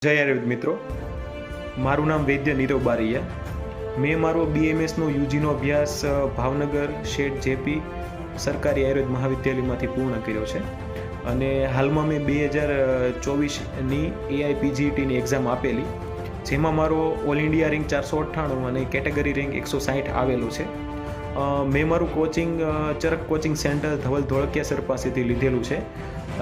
જય આયુર્વેદ મિત્રો, મારું નામ વૈદ્ય નીરવ બારૈયા. મેં મારો BMSનો UGનો અભ્યાસ ભાવનગર શેઠ જેપી સરકારી આયુર્વેદ મહાવિદ્યાલયમાંથી પૂર્ણ કર્યો છે અને હાલમાં મેં 2024ની AIPGETની એક્ઝામ આપેલી, જેમાં મારો ઓલ ઇન્ડિયા રેન્ક 498 અને કેટેગરી રેન્ક 160 આવેલું છે. મેં મારું coaching Charak coaching centre Dhaval Dholakia sir પાસેથી લીધેલું છે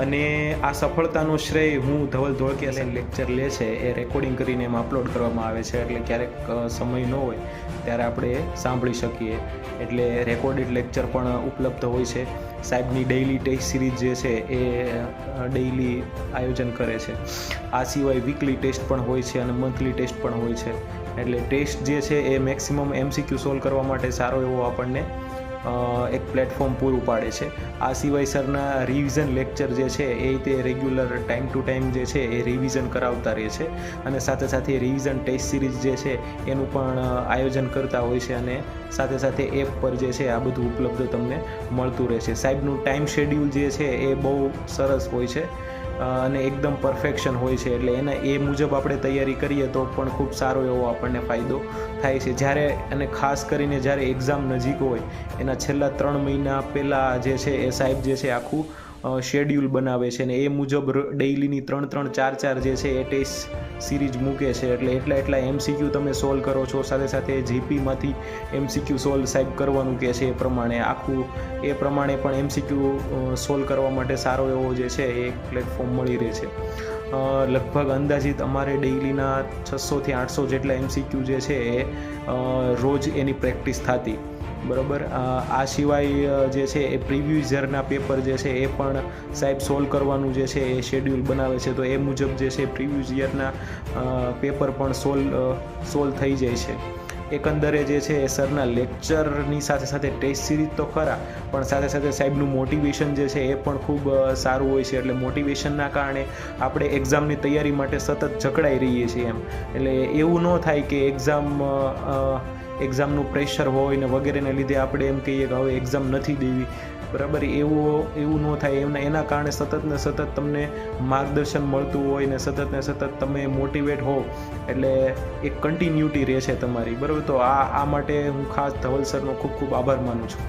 અને આ સફળતાનો શ્રેય હું ધવલ ધોળકિયા સર લેક્ચર લે છે એ રેકોર્ડિંગ કરીને એમાં અપલોડ કરવામાં આવે છે, એટલે ક્યારેક સમય ન હોય ત્યારે આપણે સાંભળી શકીએ. એટલે રેકોર્ડેડ લેક્ચર પણ ઉપલબ્ધ હોય છે. સાહેબની ડેઇલી ટેસ્ટ સિરીઝ જે છે એ ડેઇલી આયોજન કરે છે. આ સિવાય વીકલી ટેસ્ટ પણ હોય છે અને મંથલી ટેસ્ટ પણ હોય છે. એટલે ટેસ્ટ જે છે એ મેક્સિમમ MCQ સોલ્વ કરવા માટે સારો એવો આપણને એક પ્લેટફોર્મ પૂરું પાડે છે. આ સિવાય સરના રિવિઝન લેક્ચર જે છે એ તે રેગ્યુલર ટાઈમ ટુ ટાઈમ જે છે એ રિવિઝન કરાવતા રહે છે અને સાથે સાથે રિવિઝન ટેસ્ટ સિરીઝ જે છે એનું પણ આયોજન કરતા હોય છે અને સાથે સાથે એપ પર જે છે આ બધું ઉપલબ્ધ તમને મળતું રહે છે. સાહેબનું ટાઈમ શેડ્યુલ જે છે એ બહુ સરસ હોય છે અને એકદમ પરફેક્શન હોય છે, એટલે એના એ મુજબ આપણે તૈયારી કરીએ તો પણ ખૂબ સારો એવો આપણને ફાયદો થાય છે. જ્યારે અને ખાસ કરીને જ્યારે એક્ઝામ નજીક હોય એના છેલ્લા 3 મહિના પહેલાં જે છે એ સાહેબ જે છે આખું શેડ્યુલ બનાવે છે અને એ મુજબ ડેઇલીની 3-3, 4-4 જે છે એ ટેસ્ટ સિરીઝ મૂકે છે. એટલે એટલા MCQ તમે સોલ્વ કરો છો, સાથે સાથે GPમાંથી MCQ સોલ્વ સાહેબ કરવાનું કહે છે એ પ્રમાણે પણ MCQ સોલ્વ કરવા માટે સારો એવો જે છે એ પ્લેટફોર્મ મળી રહે છે. લગભગ અંદાજિત અમારે ડેઇલીના 600થી 800 જેટલા MCQ જે છે એ રોજ એની પ્રેક્ટિસ થતી, બરાબર. આ સિવાય જે છે એ પ્રીવિયસ યરના પેપર જે છે એ પણ સાહેબ સોલ્વ કરવાનું જે છે એ શેડ્યુલ બનાવે છે, તો એ મુજબ જે છે પ્રીવિયસ યરના પેપર પણ સોલ્વ થઈ જાય છે. એકંદરે જે છે એ સરના લેક્ચરની સાથે સાથે ટેસ્ટ સિરીઝ તો ખરા, પણ સાથે સાથે સાહેબનું મોટિવેશન જે છે એ પણ ખૂબ સારું હોય છે. એટલે મોટિવેશનના કારણે આપણે એક્ઝામની તૈયારી માટે સતત જકડાઈ રહીએ છીએ એમ. એટલે એવું ન થાય કે એક્ઝામનું પ્રેશર હોય ને વગેરેને લીધે આપણે એમ કહીએ કે હવે એક્ઝામ નથી દેવી, બરાબર. એવું ન થાય. એના કારણે સતત ને સતત તમને માર્ગદર્શન મળતું હોય ને સતત તમે મોટિવેટ હો, એટલે એક કન્ટિન્યુટી રહે છે તમારી, બરાબર. તો આ માટે હું ખાસ ધવલ સરનો ખૂબ ખૂબ આભાર માનું છું.